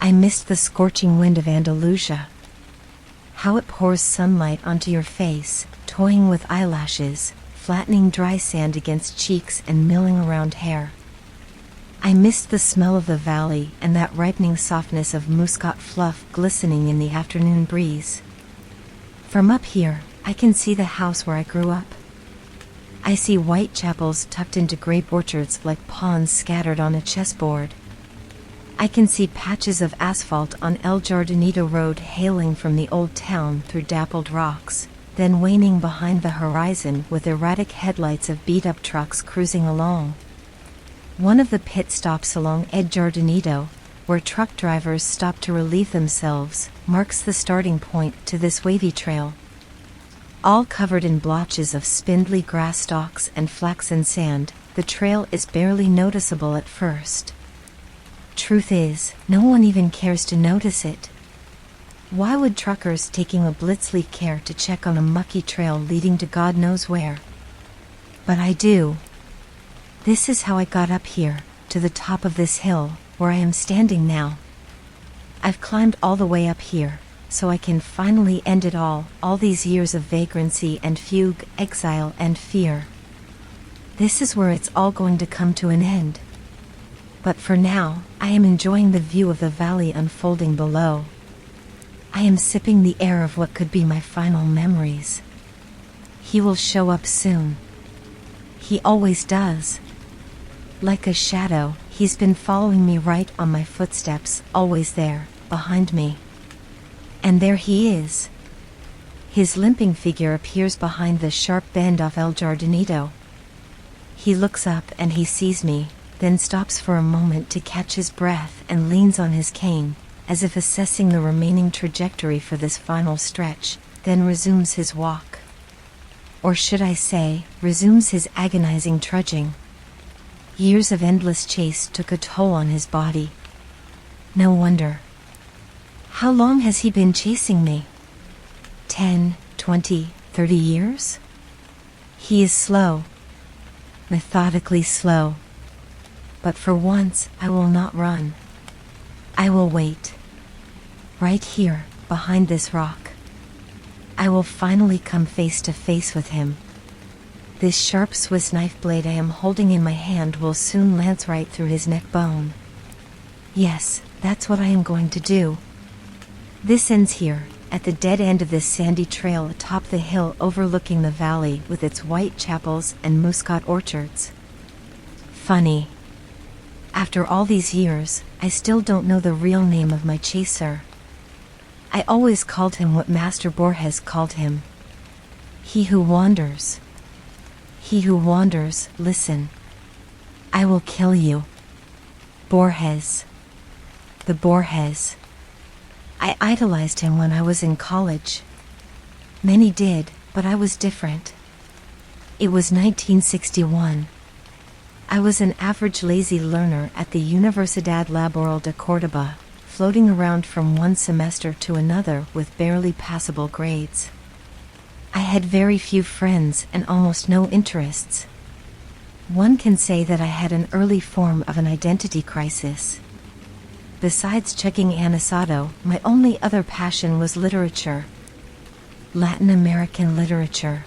I missed the scorching wind of Andalusia. How it pours sunlight onto your face, toying with eyelashes, flattening dry sand against cheeks and milling around hair. I missed the smell of the valley and that ripening softness of muscat fluff glistening in the afternoon breeze. From up here, I can see the house where I grew up. I see white chapels tucked into grape orchards like pawns scattered on a chessboard. I can see patches of asphalt on El Jardinito Road hailing from the old town through dappled rocks, then waning behind the horizon with erratic headlights of beat-up trucks cruising along. One of the pit stops along El Jardinito, where truck drivers stop to relieve themselves, marks the starting point to this wavy trail. All covered in blotches of spindly grass stalks and flaxen sand, the trail is barely noticeable at first. Truth is, no one even cares to notice it. Why would truckers taking a blitzly care to check on a mucky trail leading to God knows where? But I do. This is how I got up here, to the top of this hill, where I am standing now. I've climbed all the way up here, so I can finally end it all these years of vagrancy and fugue, exile and fear. This is where it's all going to come to an end. But for now, I am enjoying the view of the valley unfolding below. I am sipping the air of what could be my final memories. He will show up soon. He always does. Like a shadow, he's been following me right on my footsteps, always there, behind me. And there he is. His limping figure appears behind the sharp bend off El Jardinito. He looks up and he sees me, then stops for a moment to catch his breath and leans on his cane, as if assessing the remaining trajectory for this final stretch, then resumes his walk. Or should I say, resumes his agonizing trudging. Years of endless chase took a toll on his body. No wonder. How long has he been chasing me? 10, 20, 30 years? He is slow. Methodically slow. But for once, I will not run. I will wait. Right here, behind this rock. I will finally come face to face with him. This sharp Swiss knife blade I am holding in my hand will soon lance right through his neck bone. Yes, that's what I am going to do. This ends here, at the dead end of this sandy trail atop the hill overlooking the valley with its white chapels and muscat orchards. Funny. After all these years, I still don't know the real name of my chaser. I always called him what Master Borges called him. He who wanders. He who wanders, listen. I will kill you. Borges. The Borges. I idolized him when I was in college. Many did, but I was different. It was 1961. I was an average lazy learner at the Universidad Laboral de Córdoba, floating around from one semester to another with barely passable grades. I had very few friends and almost no interests. One can say that I had an early form of an identity crisis. Besides checking an asado, my only other passion was literature. Latin American literature.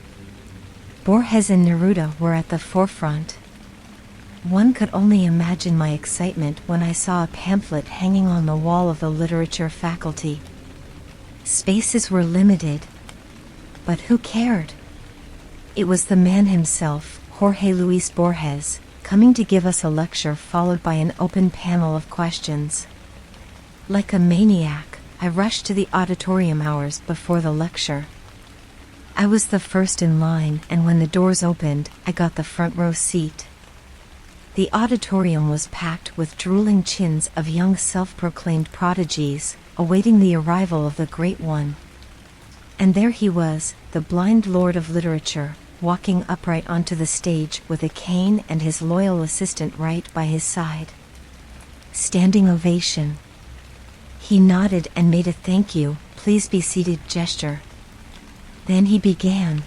Borges and Neruda were at the forefront. One could only imagine my excitement when I saw a pamphlet hanging on the wall of the literature faculty. Spaces were limited. But who cared? It was the man himself, Jorge Luis Borges, coming to give us a lecture followed by an open panel of questions. Like a maniac, I rushed to the auditorium hours before the lecture. I was the first in line, and when the doors opened, I got the front row seat. The auditorium was packed with drooling chins of young self-proclaimed prodigies, awaiting the arrival of the Great One. And there he was, the blind lord of literature, walking upright onto the stage with a cane and his loyal assistant right by his side. Standing ovation. He nodded and made a "thank you, please be seated" gesture. Then he began.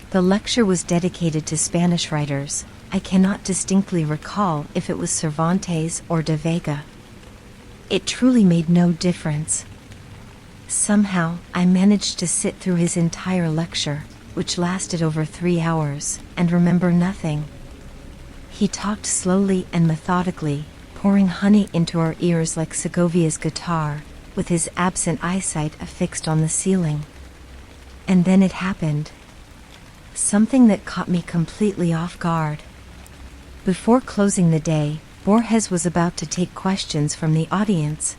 The lecture was dedicated to Spanish writers. I cannot distinctly recall if it was Cervantes or de Vega. It truly made no difference. Somehow, I managed to sit through his entire lecture, which lasted over 3 hours, and remember nothing. He talked slowly and methodically, pouring honey into our ears like Segovia's guitar, with his absent eyesight affixed on the ceiling. And then it happened. Something that caught me completely off guard. Before closing the day, Borges was about to take questions from the audience.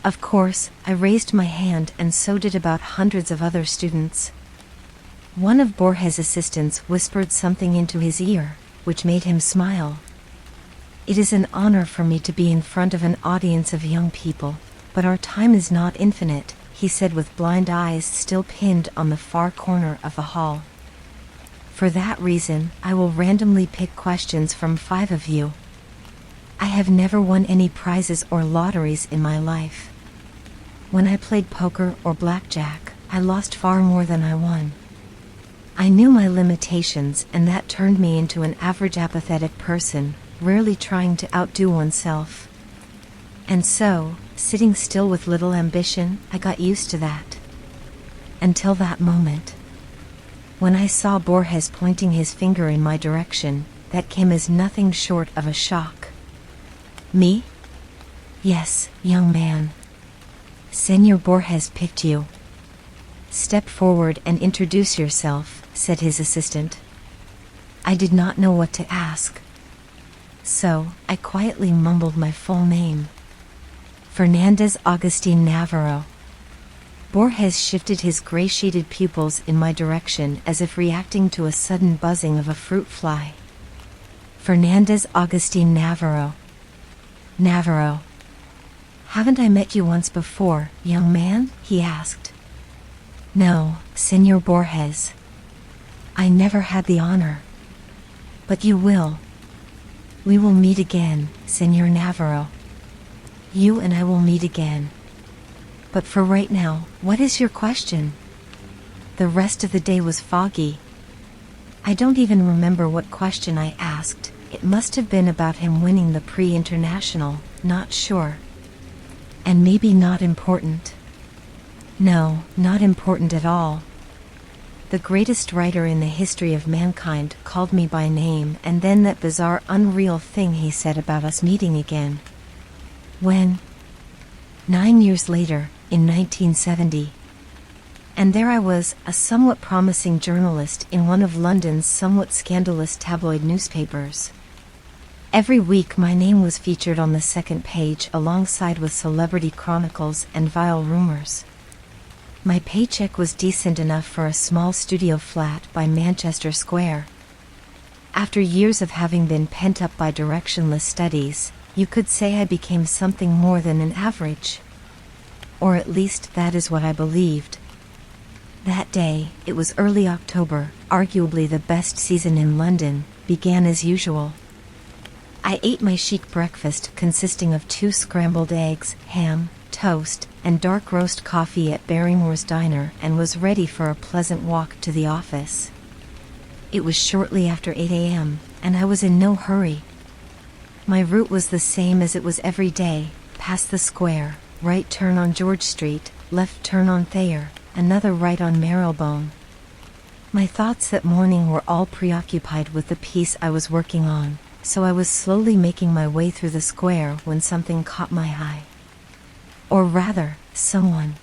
Of course, I raised my hand, and so did about hundreds of other students. One of Borges' assistants whispered something into his ear, which made him smile. "It is an honor for me to be in front of an audience of young people, but our time is not infinite," he said with blind eyes still pinned on the far corner of the hall. "For that reason, I will randomly pick questions from 5 of you. I have never won any prizes or lotteries in my life. When I played poker or blackjack, I lost far more than I won. I knew my limitations, and that turned me into an average apathetic person, rarely trying to outdo oneself. And so, sitting still with little ambition, I got used to that. Until that moment. When I saw Borges pointing his finger in my direction, that came as nothing short of a shock. Me? Yes, young man. Senor Borges picked you. Step forward and introduce yourself, said his assistant. I did not know what to ask. So, I quietly mumbled my full name. Fernandez Agustin Navarro. Borges shifted his gray-shaded pupils in my direction as if reacting to a sudden buzzing of a fruit fly. Fernandez Agustin Navarro. Navarro. Haven't I met you once before, young man? He asked. No, Senor Borges. I never had the honor. But you will. We will meet again, Senor Navarro. You and I will meet again. But for right now, what is your question? The rest of the day was foggy. I don't even remember what question I asked. It must have been about him winning the Prix International, not sure. And maybe not important. No, not important at all. The greatest writer in the history of mankind called me by name, and then that bizarre, unreal thing he said about us meeting again. When? 9 years later, in 1970. And there I was, a somewhat promising journalist in one of London's somewhat scandalous tabloid newspapers. Every week my name was featured on the second page alongside with celebrity chronicles and vile rumors. My paycheck was decent enough for a small studio flat by Manchester Square. After years of having been pent up by directionless studies, you could say I became something more than an average. Or at least that is what I believed. That day, it was early October, arguably the best season in London, began as usual. I ate my chic breakfast consisting of 2 scrambled eggs, ham, toast, and dark roast coffee at Barrymore's Diner and was ready for a pleasant walk to the office. It was shortly after 8 a.m., and I was in no hurry. My route was the same as it was every day, past the square, right turn on George Street, left turn on Thayer, another right on Marylebone. My thoughts that morning were all preoccupied with the piece I was working on, so I was slowly making my way through the square when something caught my eye. Or rather, someone.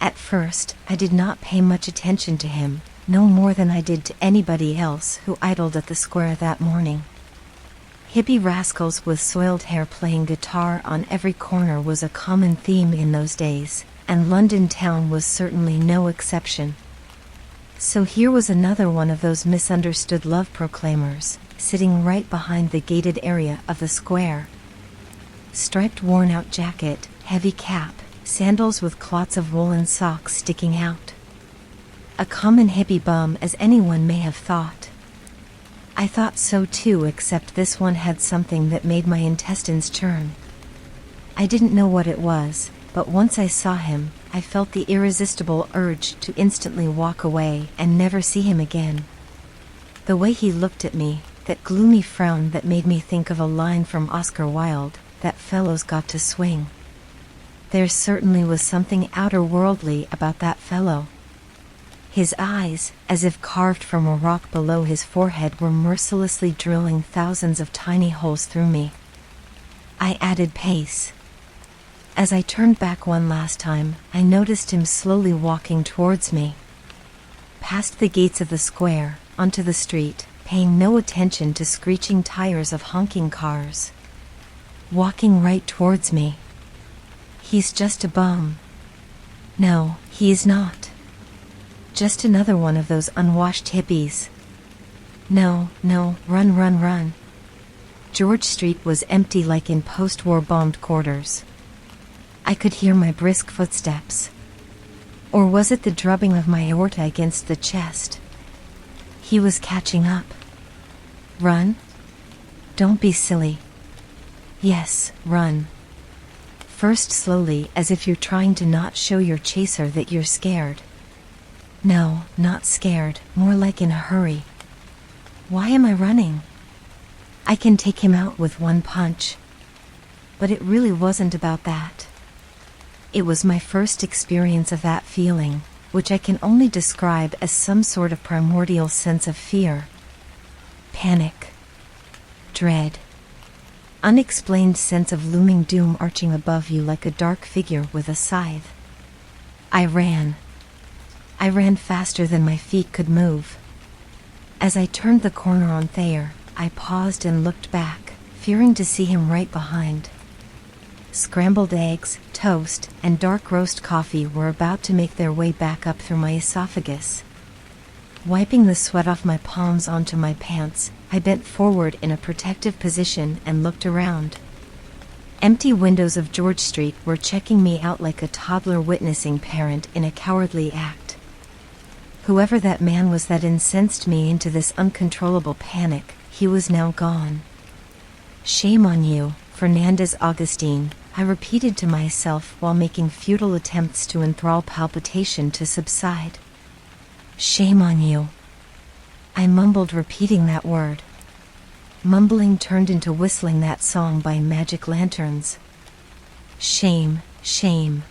At first, I did not pay much attention to him, no more than I did to anybody else who idled at the square that morning. Hippie rascals with soiled hair playing guitar on every corner was a common theme in those days, and London town was certainly no exception. So here was another one of those misunderstood love proclaimers, sitting right behind the gated area of the square. Striped worn-out jacket, heavy cap, sandals with clots of woolen socks sticking out. A common hippie bum, as anyone may have thought. I thought so too, except this one had something that made my intestines churn. I didn't know what it was, but once I saw him, I felt the irresistible urge to instantly walk away and never see him again. The way he looked at me, that gloomy frown that made me think of a line from Oscar Wilde, that fellow's got to swing. There certainly was something outer-worldly about that fellow. His eyes, as if carved from a rock below his forehead, were mercilessly drilling thousands of tiny holes through me. I added pace. As I turned back one last time, I noticed him slowly walking towards me. Past the gates of the square, onto the street, paying no attention to screeching tires of honking cars. Walking right towards me. He's just a bum. No, he's not. Just another one of those unwashed hippies. No, run, run, run. George Street was empty like in post-war bombed quarters. I could hear my brisk footsteps. Or was it the drubbing of my aorta against the chest? He was catching up. Run? Don't be silly. Yes, run. First slowly, as if you're trying to not show your chaser that you're scared. No, not scared, more like in a hurry. Why am I running? I can take him out with one punch. But it really wasn't about that. It was my first experience of that feeling, which I can only describe as some sort of primordial sense of fear. Panic. Dread. Unexplained sense of looming doom arching above you like a dark figure with a scythe. I ran. I ran faster than my feet could move. As I turned the corner on Thayer, I paused and looked back, fearing to see him right behind. Scrambled eggs, toast, and dark roast coffee were about to make their way back up through my esophagus. Wiping the sweat off my palms onto my pants, I bent forward in a protective position and looked around. Empty windows of George Street were checking me out like a toddler witnessing parent in a cowardly act. Whoever that man was that incensed me into this uncontrollable panic, he was now gone. Shame on you, Fernandez Augustine, I repeated to myself while making futile attempts to enthrall palpitation to subside. Shame on you. I mumbled, repeating that word. Mumbling turned into whistling that song by Magic Lanterns. Shame, shame.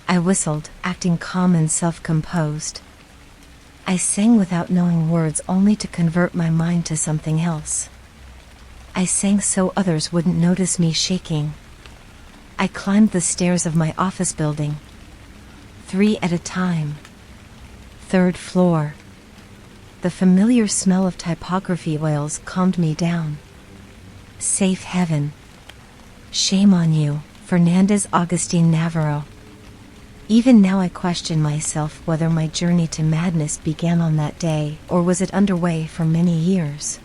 I whistled, acting calm and self-composed. I sang without knowing words, only to convert my mind to something else. I sang so others wouldn't notice me shaking. I climbed the stairs of my office building. 3 at a time. 3rd floor. The familiar smell of typography oils calmed me down. Safe heaven. Shame on you, Fernandez Augustine Navarro. Even now I question myself whether my journey to madness began on that day, or was it underway for many years.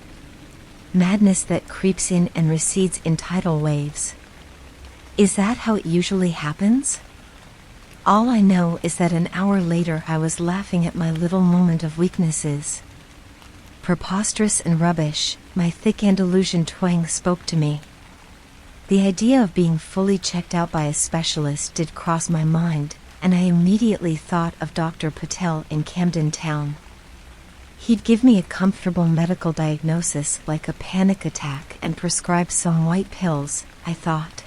Madness that creeps in and recedes in tidal waves. Is that how it usually happens? All I know is that an hour later I was laughing at my little moment of weaknesses. Preposterous and rubbish, my thick Andalusian twang spoke to me. The idea of being fully checked out by a specialist did cross my mind, and I immediately thought of Dr. Patel in Camden Town. He'd give me a comfortable medical diagnosis like a panic attack and prescribe some white pills, I thought.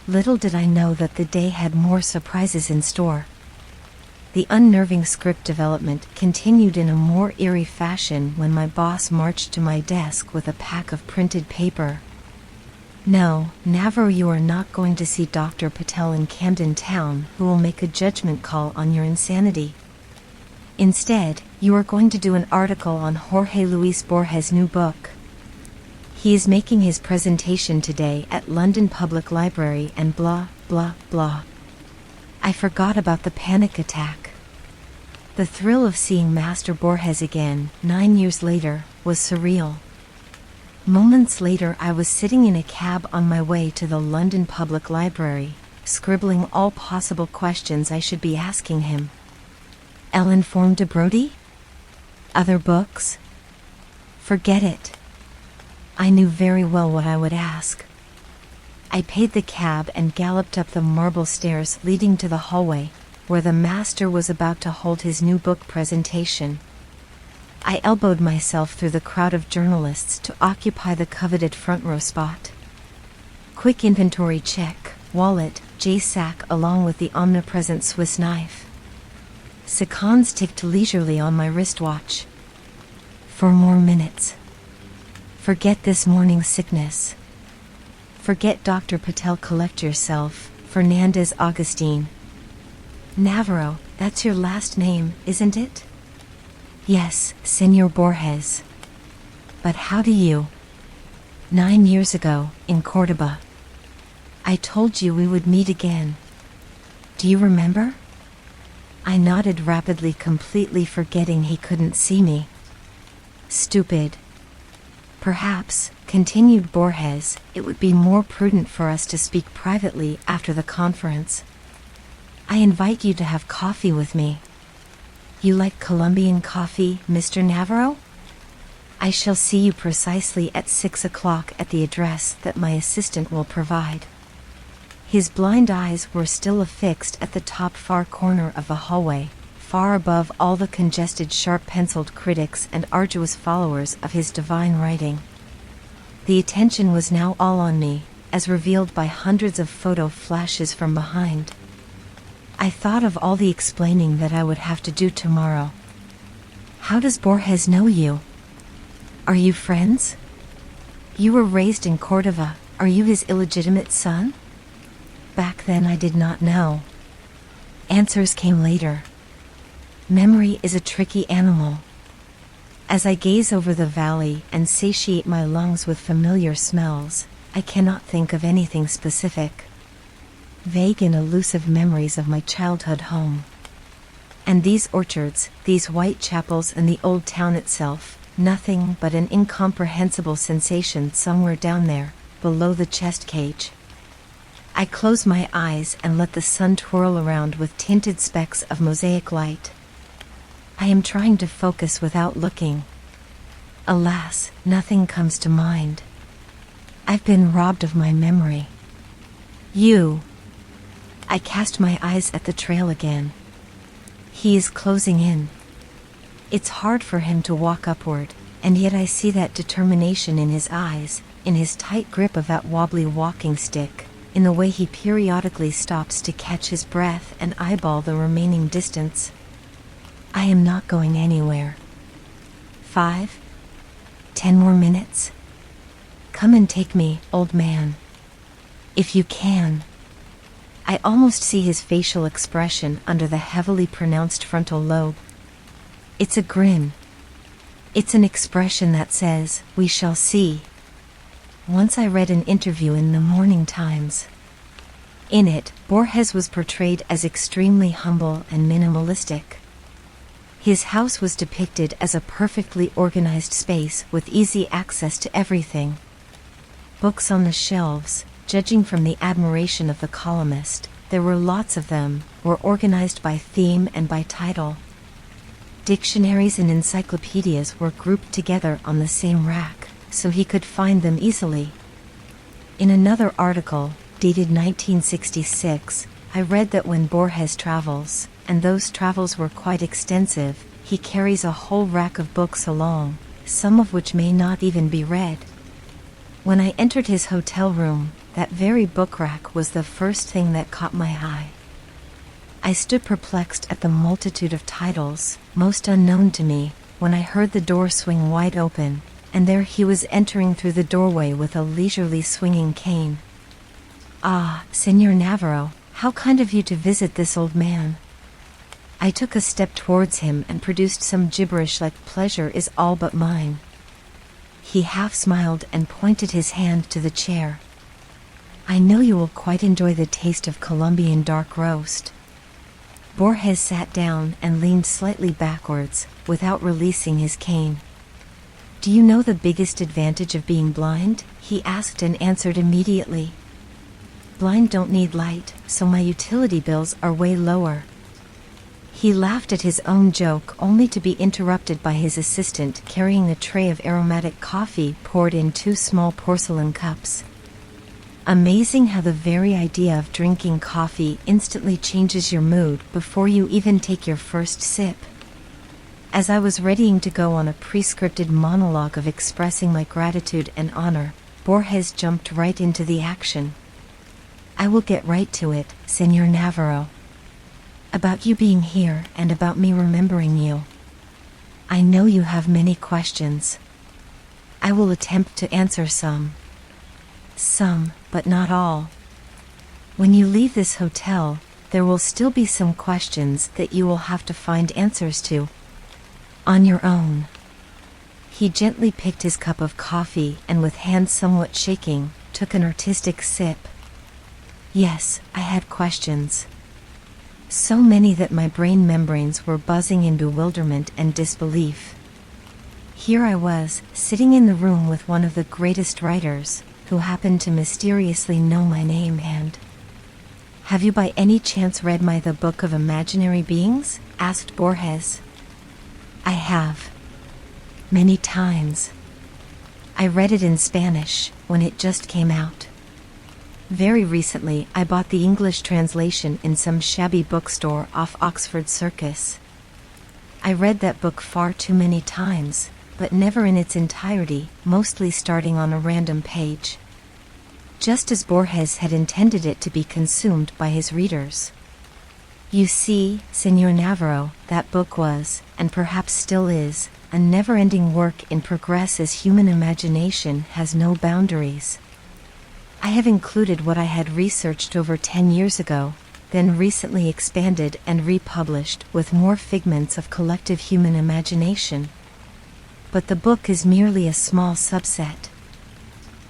Little did I know that the day had more surprises in store. The unnerving script development continued in a more eerie fashion when my boss marched to my desk with a pack of printed paper. No, Navarro, you are not going to see Dr. Patel in Camden Town, who will make a judgment call on your insanity. Instead, you are going to do an article on Jorge Luis Borges' new book. He is making his presentation today at London Public Library and blah, blah, blah. I forgot about the panic attack. The thrill of seeing Master Borges again, 9 years later, was surreal. Moments later I was sitting in a cab on my way to the London Public Library, scribbling all possible questions I should be asking him. Ellen Form de Brody? Other books? Forget it. I knew very well what I would ask. I paid the cab and galloped up the marble stairs leading to the hallway, where the master was about to hold his new book presentation. I elbowed myself through the crowd of journalists to occupy the coveted front row spot. Quick inventory check, wallet, J-sack along with the omnipresent Swiss knife. Seconds ticked leisurely on my wristwatch. 4 more minutes. Forget this morning's sickness. Forget Dr. Patel. Collect yourself, Fernandez Augustine. Navarro, that's your last name, isn't it? Yes, Senor Borges. But how do you? 9 years ago, in Cordoba. I told you we would meet again. Do you remember? I nodded rapidly, completely forgetting he couldn't see me. Stupid. Perhaps, continued Borges, it would be more prudent for us to speak privately after the conference. I invite you to have coffee with me. You like Colombian coffee, Mr. Navarro? I shall see you precisely at 6 o'clock at the address that my assistant will provide. His blind eyes were still affixed at the top far corner of the hallway, far above all the congested sharp-penciled critics and arduous followers of his divine writing. The attention was now all on me, as revealed by hundreds of photo flashes from behind. I thought of all the explaining that I would have to do tomorrow. How does Borges know you? Are you friends? You were raised in Cordova. Are you his illegitimate son? Back then I did not know. Answers came later. Memory is a tricky animal. As I gaze over the valley and satiate my lungs with familiar smells, I cannot think of anything specific. Vague and elusive memories of my childhood home. And these orchards, these white chapels and the old town itself, nothing but an incomprehensible sensation somewhere down there, below the chest cage. I close my eyes and let the sun twirl around with tinted specks of mosaic light. I am trying to focus without looking. Alas, nothing comes to mind. I've been robbed of my memory. You. I cast my eyes at the trail again. He is closing in. It's hard for him to walk upward, and yet I see that determination in his eyes, in his tight grip of that wobbly walking stick, in the way he periodically stops to catch his breath and eyeball the remaining distance. I am not going anywhere. 5, 10 more minutes. Come and take me, old man. If you can. I almost see his facial expression under the heavily pronounced frontal lobe. It's a grin. It's an expression that says, "We shall see." Once I read an interview in the Morning Times. In it, Borges was portrayed as extremely humble and minimalistic. His house was depicted as a perfectly organized space with easy access to everything. Books on the shelves, judging from the admiration of the columnist, there were lots of them, were organized by theme and by title. Dictionaries and encyclopedias were grouped together on the same rack, so he could find them easily. In another article, dated 1966, I read that when Borges travels, and those travels were quite extensive, he carries a whole rack of books along, some of which may not even be read. When I entered his hotel room, that very book rack was the first thing that caught my eye. I stood perplexed at the multitude of titles, most unknown to me, when I heard the door swing wide open, and there he was entering through the doorway with a leisurely swinging cane. Ah, Senor Navarro, how kind of you to visit this old man. I took a step towards him and produced some gibberish like "pleasure is all but mine." He half smiled and pointed his hand to the chair. I know you will quite enjoy the taste of Colombian dark roast. Borges sat down and leaned slightly backwards, without releasing his cane. Do you know the biggest advantage of being blind? He asked and answered immediately. Blind don't need light, so my utility bills are way lower. He laughed at his own joke only to be interrupted by his assistant carrying a tray of aromatic coffee poured in 2 small porcelain cups. Amazing how the very idea of drinking coffee instantly changes your mood before you even take your first sip. As I was readying to go on a prescripted monologue of expressing my gratitude and honor, Borges jumped right into the action. I will get right to it, Senor Navarro. About you being here and about me remembering you. I know you have many questions. I will attempt to answer some. Some, but not all. When you leave this hotel, there will still be some questions that you will have to find answers to. On your own. He gently picked his cup of coffee and with hands somewhat shaking, took an artistic sip. Yes, I had questions. So many that my brain membranes were buzzing in bewilderment and disbelief. Here I was, sitting in the room with one of the greatest writers, who happened to mysteriously know my name and... Have you by any chance read The Book of Imaginary Beings? Asked Borges. I have. Many times. I read it in Spanish, when it just came out. Very recently, I bought the English translation in some shabby bookstore off Oxford Circus. I read that book far too many times, but never in its entirety, mostly starting on a random page. Just as Borges had intended it to be consumed by his readers. You see, Senor Navarro, that book was, and perhaps still is, a never-ending work in progress as human imagination has no boundaries. I have included what I had researched over 10 years ago, then recently expanded and republished with more figments of collective human imagination. But the book is merely a small subset.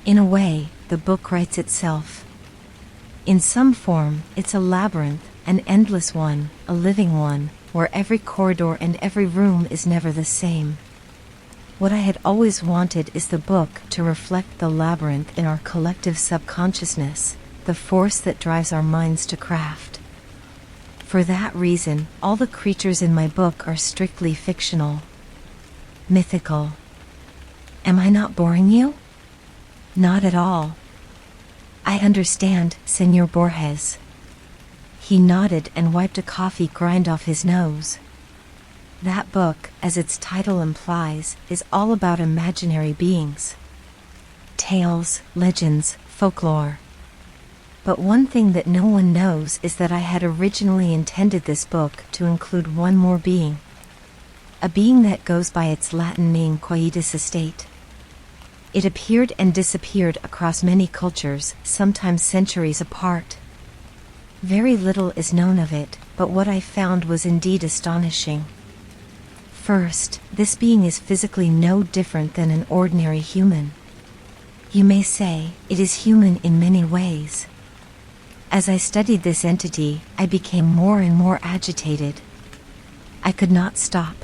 In a way, the book writes itself. In some form, it's a labyrinth, an endless one, a living one, where every corridor and every room is never the same. What I had always wanted is the book to reflect the labyrinth in our collective subconsciousness, the force that drives our minds to craft. For that reason, all the creatures in my book are strictly fictional. Mythical. Am I not boring you? Not at all. I understand, Senor Borges. He nodded and wiped a coffee grind off his nose. That book, as its title implies, is all about imaginary beings. Tales, legends, folklore. But one thing that no one knows is that I had originally intended this book to include one more being. A being that goes by its Latin name Quietus Estate. It appeared and disappeared across many cultures, sometimes centuries apart. Very little is known of it, but what I found was indeed astonishing. First, this being is physically no different than an ordinary human. You may say, it is human in many ways. As I studied this entity, I became more and more agitated. I could not stop.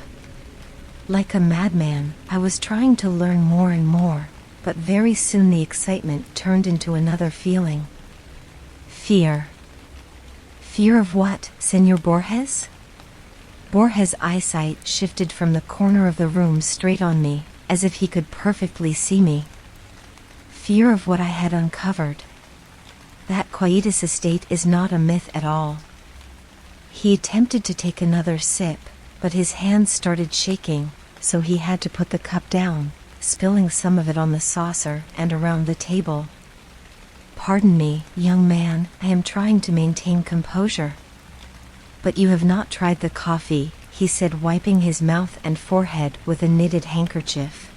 Like a madman, I was trying to learn more and more, but very soon the excitement turned into another feeling. Fear. Fear of what, Senor Borges? Borges' eyesight shifted from the corner of the room straight on me, as if he could perfectly see me. Fear of what I had uncovered. That Quietus Estate is not a myth at all. He attempted to take another sip, but his hands started shaking, so he had to put the cup down, spilling some of it on the saucer and around the table. Pardon me, young man, I am trying to maintain composure. But you have not tried the coffee, he said, wiping his mouth and forehead with a knitted handkerchief.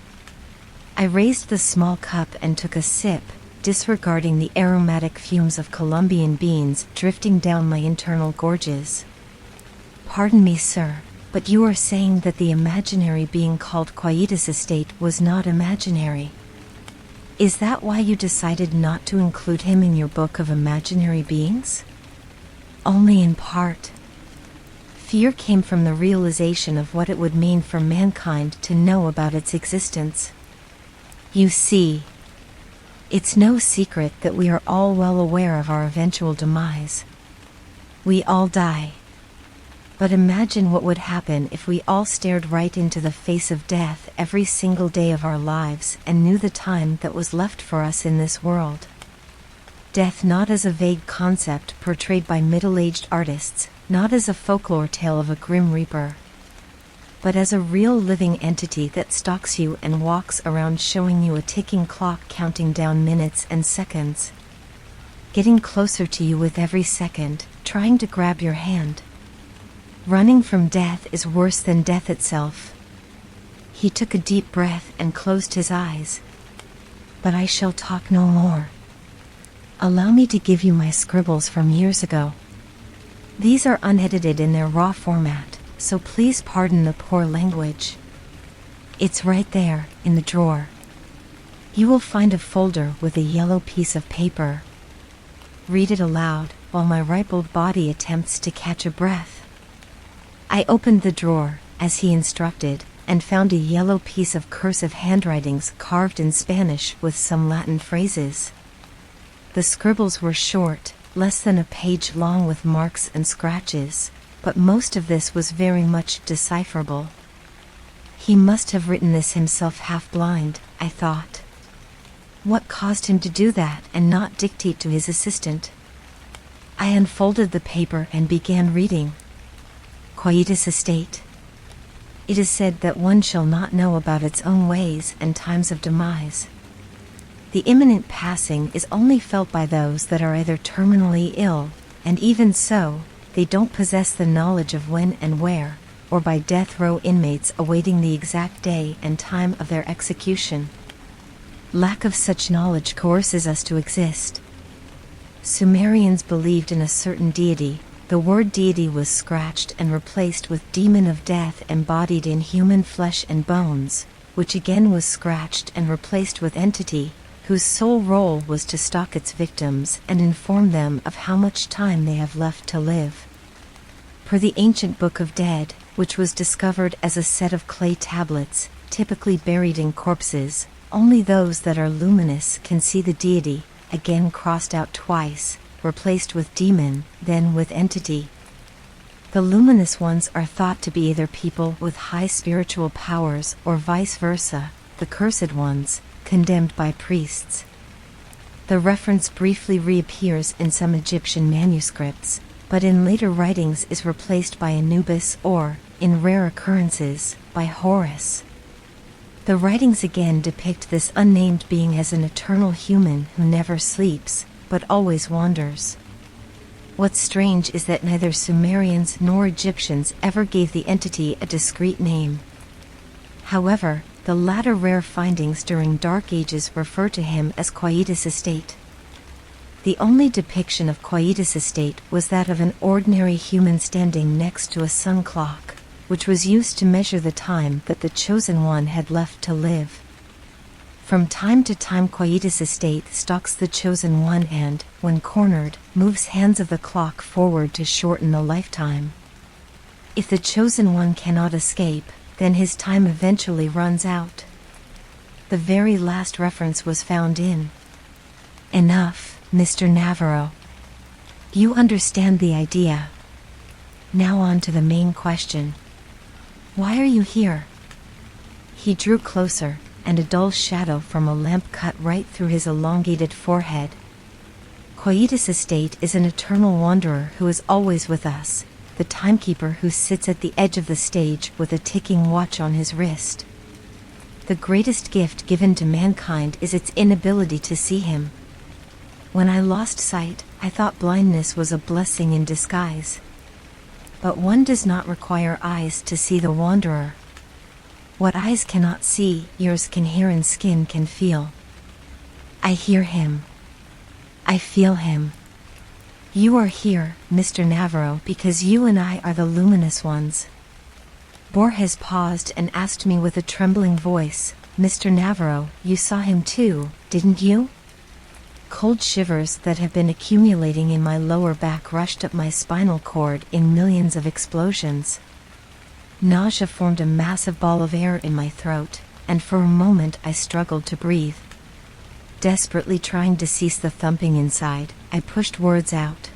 I raised the small cup and took a sip, disregarding the aromatic fumes of Colombian beans drifting down my internal gorges. Pardon me, sir, but you are saying that the imaginary being called Quietus Estate was not imaginary. Is that why you decided not to include him in your book of imaginary beings? Only in part. Fear came from the realization of what it would mean for mankind to know about its existence. You see, it's no secret that we are all well aware of our eventual demise. We all die. But imagine what would happen if we all stared right into the face of death every single day of our lives and knew the time that was left for us in this world. Death not as a vague concept portrayed by middle-aged artists, not as a folklore tale of a grim reaper. but as a real living entity that stalks you and walks around showing you a ticking clock counting down minutes and seconds. Getting closer to you with every second, trying to grab your hand. Running from death is worse than death itself. He took a deep breath and closed his eyes. But I shall talk no more. Allow me to give you my scribbles from years ago. These are unedited in their raw format, so please pardon the poor language. It's right there, in the drawer. You will find a folder with a yellow piece of paper. Read it aloud, while my rippled body attempts to catch a breath. I opened the drawer, as he instructed, and found a yellow piece of cursive handwritings carved in Spanish with some Latin phrases. The scribbles were short, less than a page long with marks and scratches, but most of this was very much decipherable. He must have written this himself half-blind, I thought. What caused him to do that and not dictate to his assistant? I unfolded the paper and began reading. Quietus estate. It is said that one shall not know about its own ways and times of demise. The imminent passing is only felt by those that are either terminally ill, and even so, they don't possess the knowledge of when and where, or by death row inmates awaiting the exact day and time of their execution. Lack of such knowledge coerces us to exist. Sumerians believed in a certain deity. The word deity was scratched and replaced with demon of death embodied in human flesh and bones, which again was scratched and replaced with entity, whose sole role was to stalk its victims and inform them of how much time they have left to live. Per the ancient Book of Dead, which was discovered as a set of clay tablets, typically buried in corpses, only those that are luminous can see the deity, again crossed out twice, replaced with demon, then with entity. The luminous ones are thought to be either people with high spiritual powers or vice versa, the cursed ones, condemned by priests. The reference briefly reappears in some Egyptian manuscripts, but in later writings is replaced by Anubis or, in rare occurrences, by Horus. The writings again depict this unnamed being as an eternal human who never sleeps, but always wanders. What's strange is that neither Sumerians nor Egyptians ever gave the entity a discrete name. However, the latter rare findings during Dark Ages refer to him as Quietus estate. The only depiction of Quietus estate was that of an ordinary human standing next to a sun clock, which was used to measure the time that the chosen one had left to live. From time to time Quietus estate stalks the chosen one and, when cornered, moves hands of the clock forward to shorten the lifetime. If the chosen one cannot escape, then his time eventually runs out. The very last reference was found in Enough, Mr. Navarro. You understand the idea. Now on to the main question. Why are you here? He drew closer, and a dull shadow from a lamp cut right through his elongated forehead. Quietus estate is an eternal wanderer who is always with us, the timekeeper who sits at the edge of the stage with a ticking watch on his wrist. The greatest gift given to mankind is its inability to see him. When I lost sight, I thought blindness was a blessing in disguise. But one does not require eyes to see the wanderer. What eyes cannot see, ears can hear and skin can feel. I hear him. I feel him. You are here, Mr. Navarro, because you and I are the luminous ones. Borges paused and asked me with a trembling voice, Mr. Navarro, you saw him too, didn't you? Cold shivers that have been accumulating in my lower back rushed up my spinal cord in millions of explosions. Nausea formed a massive ball of air in my throat, and for a moment I struggled to breathe. Desperately trying to cease the thumping inside, I pushed words out.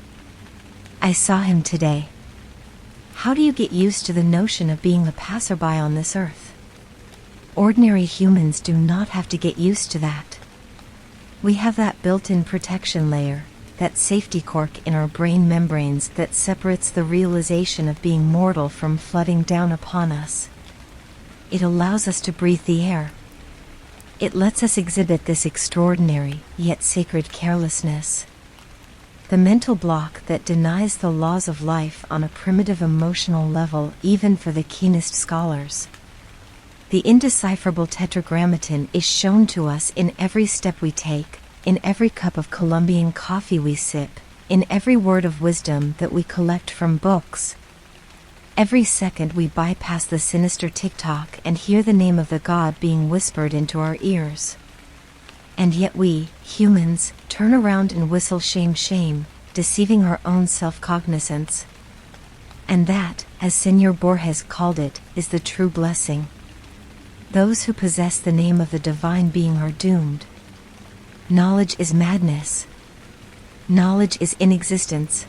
I saw him today. How do you get used to the notion of being a passerby on this earth? Ordinary humans do not have to get used to that. We have that built-in protection layer, that safety cork in our brain membranes that separates the realization of being mortal from flooding down upon us. It allows us to breathe the air. It lets us exhibit this extraordinary, yet sacred carelessness. The mental block that denies the laws of life on a primitive emotional level, even for the keenest scholars. The indecipherable tetragrammaton is shown to us in every step we take, in every cup of Colombian coffee we sip, in every word of wisdom that we collect from books. Every second we bypass the sinister tick-tock and hear the name of the God being whispered into our ears. And yet we, humans, turn around and whistle shame, shame, deceiving our own self-cognizance. And that, as Senor Borges called it, is the true blessing. Those who possess the name of the divine being are doomed. Knowledge is madness. Knowledge is inexistence.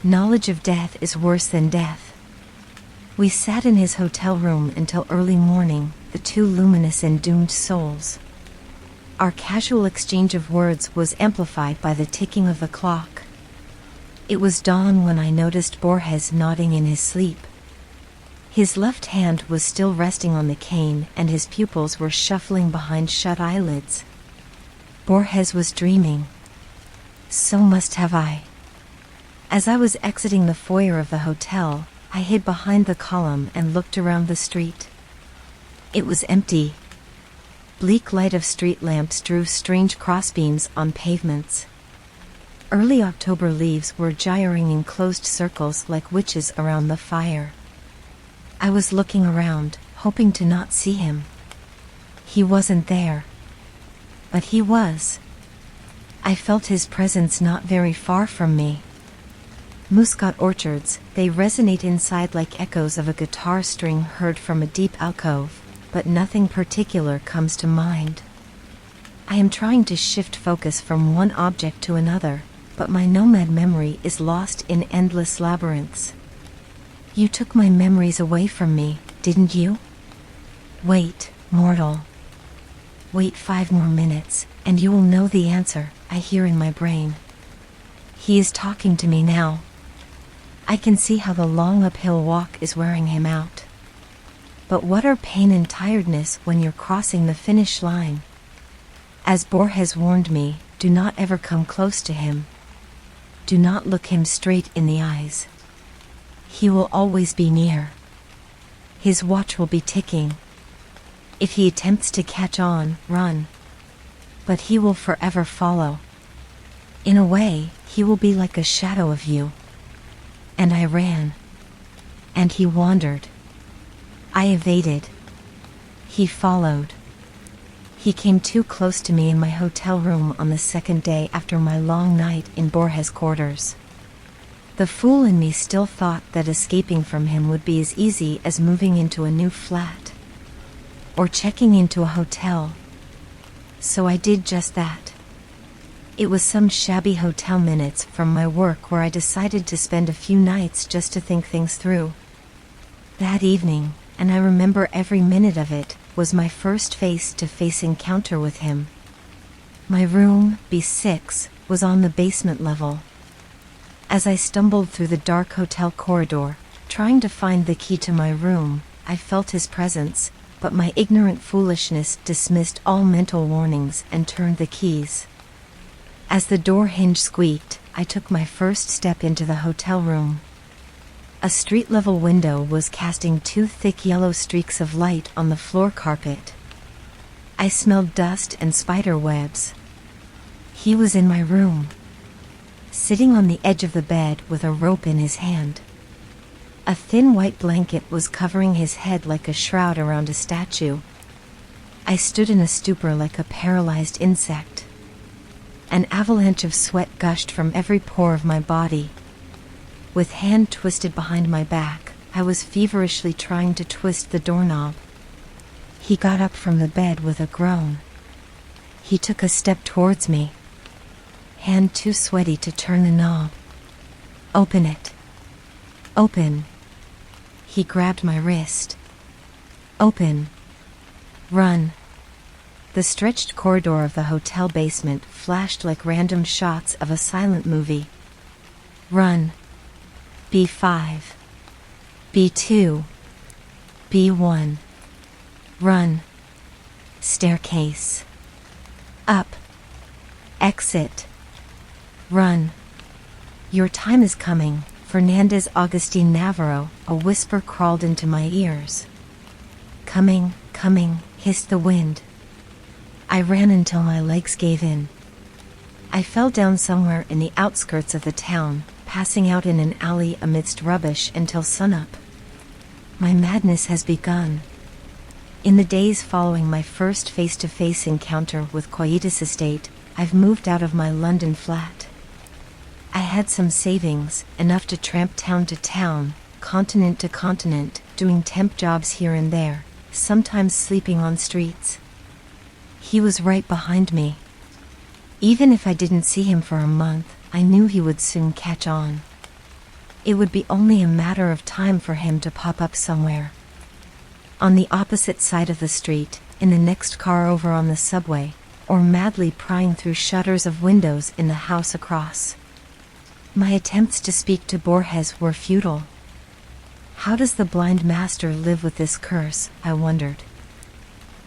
Knowledge of death is worse than death. We sat in his hotel room until early morning, the two luminous and doomed souls. Our casual exchange of words was amplified by the ticking of the clock. It was dawn when I noticed Borges nodding in his sleep. His left hand was still resting on the cane and his pupils were shuffling behind shut eyelids. Borges was dreaming. So must have I. As I was exiting the foyer of the hotel, I hid behind the column and looked around the street. It was empty. Bleak light of street lamps drew strange crossbeams on pavements. Early October leaves were gyring in closed circles like witches around the fire. I was looking around, hoping to not see him. He wasn't there. But he was. I felt his presence not very far from me. Muscat orchards, they resonate inside like echoes of a guitar string heard from a deep alcove, but nothing particular comes to mind. I am trying to shift focus from one object to another, but my nomad memory is lost in endless labyrinths. You took my memories away from me, didn't you? Wait, mortal. Wait 5 more minutes, and you will know the answer, I hear in my brain. He is talking to me now. I can see how the long uphill walk is wearing him out. But what are pain and tiredness when you're crossing the finish line? As Borges warned me, do not ever come close to him. Do not look him straight in the eyes. He will always be near. His watch will be ticking. If he attempts to catch on, run. But he will forever follow. In a way, he will be like a shadow of you. And I ran. And he wandered. I evaded. He followed. He came too close to me in my hotel room on the second day after my long night in Borges' quarters. The fool in me still thought that escaping from him would be as easy as moving into a new flat. Or checking into a hotel. So I did just that. It was some shabby hotel minutes from my work where I decided to spend a few nights just to think things through. That evening, and I remember every minute of it, was my first face-to-face encounter with him. My room, B6, was on the basement level. As I stumbled through the dark hotel corridor, trying to find the key to my room, I felt his presence, but my ignorant foolishness dismissed all mental warnings and turned the keys. As the door hinge squeaked, I took my first step into the hotel room. A street-level window was casting 2 thick yellow streaks of light on the floor carpet. I smelled dust and spider webs. He was in my room, sitting on the edge of the bed with a rope in his hand. A thin white blanket was covering his head like a shroud around a statue. I stood in a stupor like a paralyzed insect. An avalanche of sweat gushed from every pore of my body. With hand twisted behind my back, I was feverishly trying to twist the doorknob. He got up from the bed with a groan. He took a step towards me. Hand too sweaty to turn the knob. Open it. Open. He grabbed my wrist. Open. Run. The stretched corridor of the hotel basement flashed like random shots of a silent movie. Run. B5. B2. B1. Run. Staircase. Up. Exit. Run. Your time is coming, Fernandez Agustin Navarro, a whisper crawled into my ears. Coming, coming, hissed the wind. I ran until my legs gave in. I fell down somewhere in the outskirts of the town, passing out in an alley amidst rubbish until sunup. My madness has begun. In the days following my first face-to-face encounter with Coitus Estate, I've moved out of my London flat. I had some savings, enough to tramp town to town, continent to continent, doing temp jobs here and there, sometimes sleeping on streets. He was right behind me. Even if I didn't see him for a month, I knew he would soon catch on. It would be only a matter of time for him to pop up somewhere. On the opposite side of the street, in the next car over on the subway, or madly prying through shutters of windows in the house across. My attempts to speak to Borges were futile. How does the blind master live with this curse, I wondered.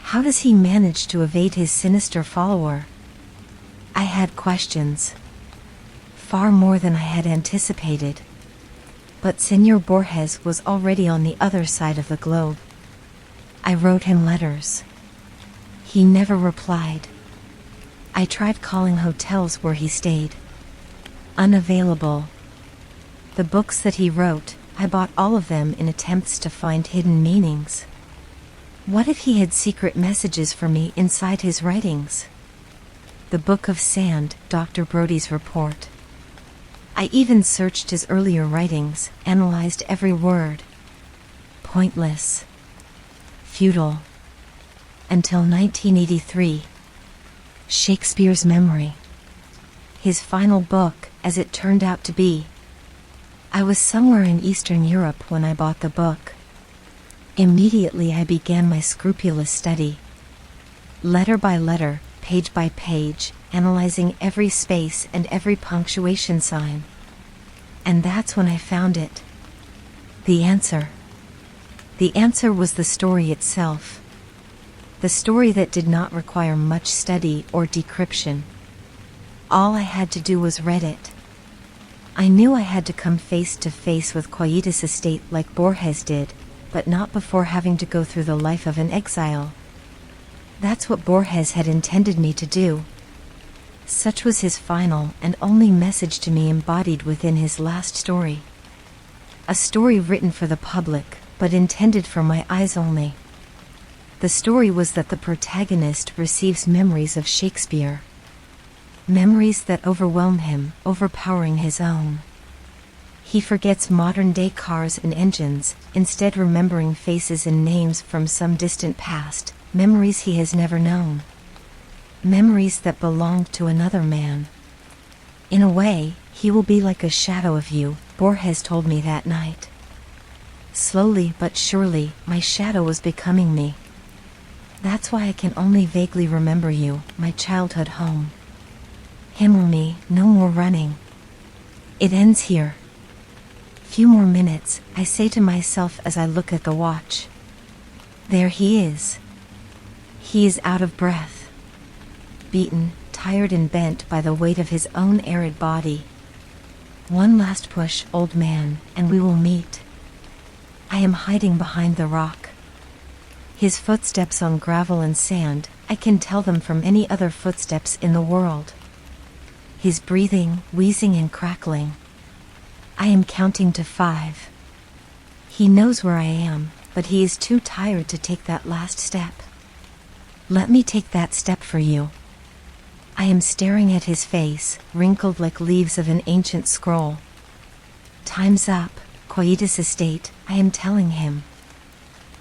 How does he manage to evade his sinister follower? I had questions. Far more than I had anticipated. But Senor Borges was already on the other side of the globe. I wrote him letters. He never replied. I tried calling hotels where he stayed. Unavailable. The books that he wrote, I bought all of them in attempts to find hidden meanings. What if he had secret messages for me inside his writings? The Book of Sand, Dr. Brody's report. I even searched his earlier writings, analyzed every word. Pointless. Futile. Until 1983. Shakespeare's Memory. His final book, as it turned out to be. I was somewhere in Eastern Europe when I bought the book. Immediately I began my scrupulous study. Letter by letter, page by page, analyzing every space and every punctuation sign. And that's when I found it. The answer. The answer was the story itself. The story that did not require much study or decryption. All I had to do was read it. I knew I had to come face to face with Coitus Estate like Borges did, but not before having to go through the life of an exile. That's what Borges had intended me to do. Such was his final and only message to me embodied within his last story. A story written for the public, but intended for my eyes only. The story was that the protagonist receives memories of Shakespeare. Memories that overwhelm him, overpowering his own. He forgets modern-day cars and engines, instead remembering faces and names from some distant past, memories he has never known. Memories that belonged to another man. In a way, he will be like a shadow of you, Borges told me that night. Slowly but surely, my shadow was becoming me. That's why I can only vaguely remember you, my childhood home. Him or me, no more running. It ends here. Few more minutes, I say to myself as I look at the watch. There he is. He is out of breath. Beaten, tired and bent by the weight of his own arid body. One last push, old man, and we will meet. I am hiding behind the rock. His footsteps on gravel and sand, I can tell them from any other footsteps in the world. His breathing, wheezing and crackling. I am counting to 5. He knows where I am, but he is too tired to take that last step. Let me take that step for you. I am staring at his face, wrinkled like leaves of an ancient scroll. Time's up, Coitus Estate, I am telling him.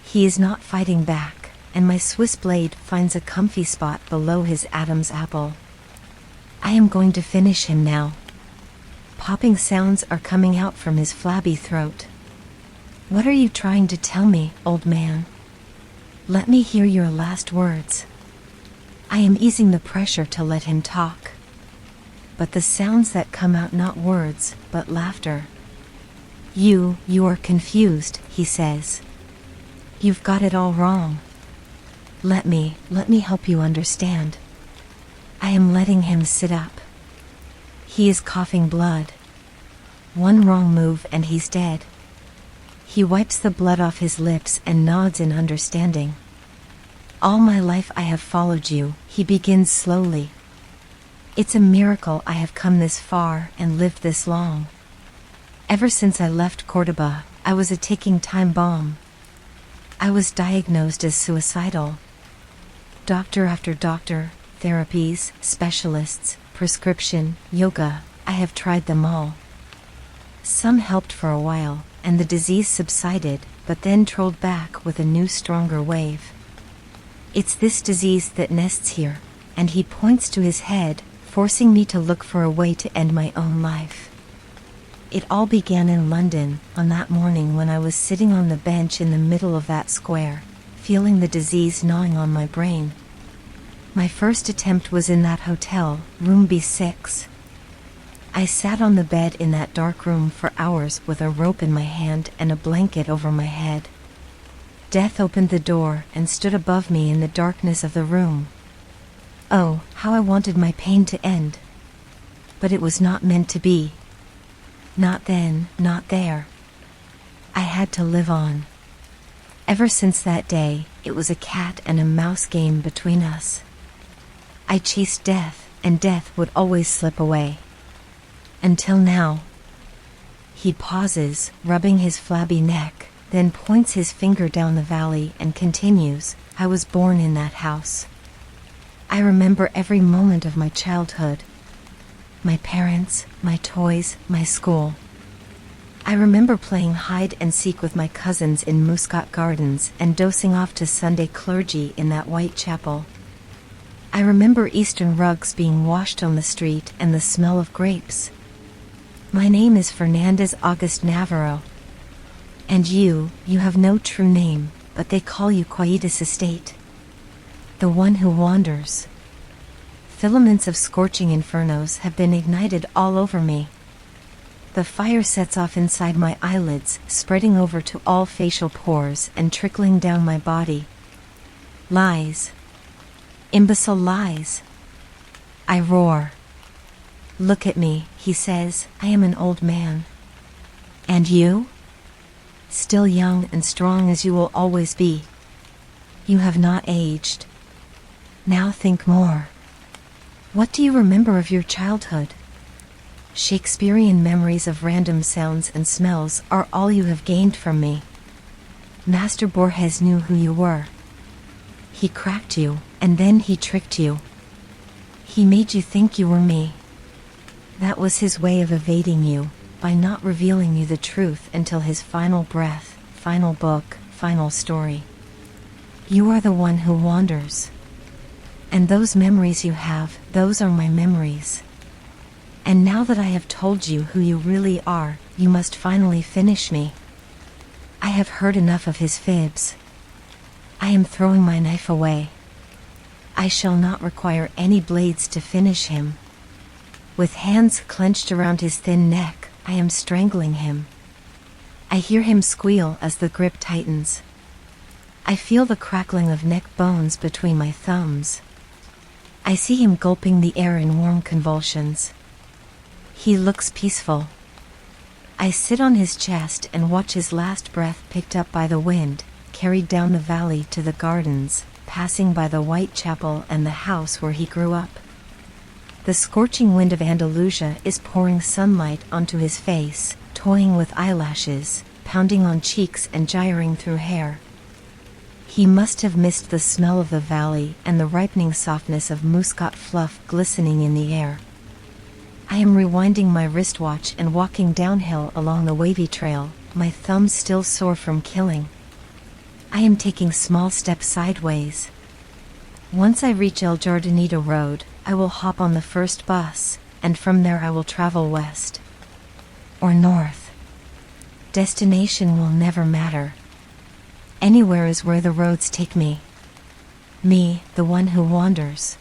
He is not fighting back, and my Swiss blade finds a comfy spot below his Adam's apple. I am going to finish him now. Popping sounds are coming out from his flabby throat. What are you trying to tell me, old man? Let me hear your last words. I am easing the pressure to let him talk. But the sounds that come out, not words, but laughter. You are confused, he says. You've got it all wrong. Let me help you understand. I am letting him sit up. He is coughing blood. One wrong move and he's dead. He wipes the blood off his lips and nods in understanding. All my life I have followed you, he begins slowly. It's a miracle I have come this far and lived this long. Ever since I left Cordoba, I was a ticking time bomb. I was diagnosed as suicidal. Doctor after doctor, therapies, specialists, prescription, yoga, I have tried them all. Some helped for a while, and the disease subsided, but then trolled back with a new stronger wave. It's this disease that nests here, and he points to his head, forcing me to look for a way to end my own life. It all began in London, on that morning when I was sitting on the bench in the middle of that square, feeling the disease gnawing on my brain. My first attempt was in that hotel, room B6. I sat on the bed in that dark room for hours with a rope in my hand and a blanket over my head. Death opened the door and stood above me in the darkness of the room. Oh, how I wanted my pain to end. But it was not meant to be. Not then, not there. I had to live on. Ever since that day, it was a cat and a mouse game between us. I chased death, and death would always slip away. Until now. He pauses, rubbing his flabby neck, then points his finger down the valley and continues, I was born in that house. I remember every moment of my childhood. My parents, my toys, my school. I remember playing hide and seek with my cousins in Muscat Gardens and dosing off to Sunday clergy in that white chapel. I remember Eastern rugs being washed on the street and the smell of grapes. My name is Fernandez August Navarro. And you have no true name, but they call you Quietus Estate. The one who wanders. Filaments of scorching infernos have been ignited all over me. The fire sets off inside my eyelids, spreading over to all facial pores and trickling down my body. Lies. Imbecile lies. I roar. Look at me, he says, I am an old man. And you? Still young and strong as you will always be. You have not aged. Now think more. What do you remember of your childhood? Shakespearean memories of random sounds and smells are all you have gained from me. Master Borges knew who you were. He cracked you, and then he tricked you. He made you think you were me. That was his way of evading you, by not revealing you the truth until his final breath, final book, final story. You are the one who wanders. And those memories you have, those are my memories. And now that I have told you who you really are, you must finally finish me. I have heard enough of his fibs. I am throwing my knife away. I shall not require any blades to finish him. With hands clenched around his thin neck, I am strangling him. I hear him squeal as the grip tightens. I feel the crackling of neck bones between my thumbs. I see him gulping the air in warm convulsions. He looks peaceful. I sit on his chest and watch his last breath picked up by the wind, carried down the valley to the gardens, passing by the white chapel and the house where he grew up. The scorching wind of Andalusia is pouring sunlight onto his face, toying with eyelashes, pounding on cheeks and gyring through hair. He must have missed the smell of the valley and the ripening softness of muscat fluff glistening in the air. I am rewinding my wristwatch and walking downhill along the wavy trail, my thumbs still sore from killing. I am taking small steps sideways. Once I reach El Jardinito Road, I will hop on the first bus, and from there I will travel west. Or north. Destination will never matter. Anywhere is where the roads take me. Me, the one who wanders.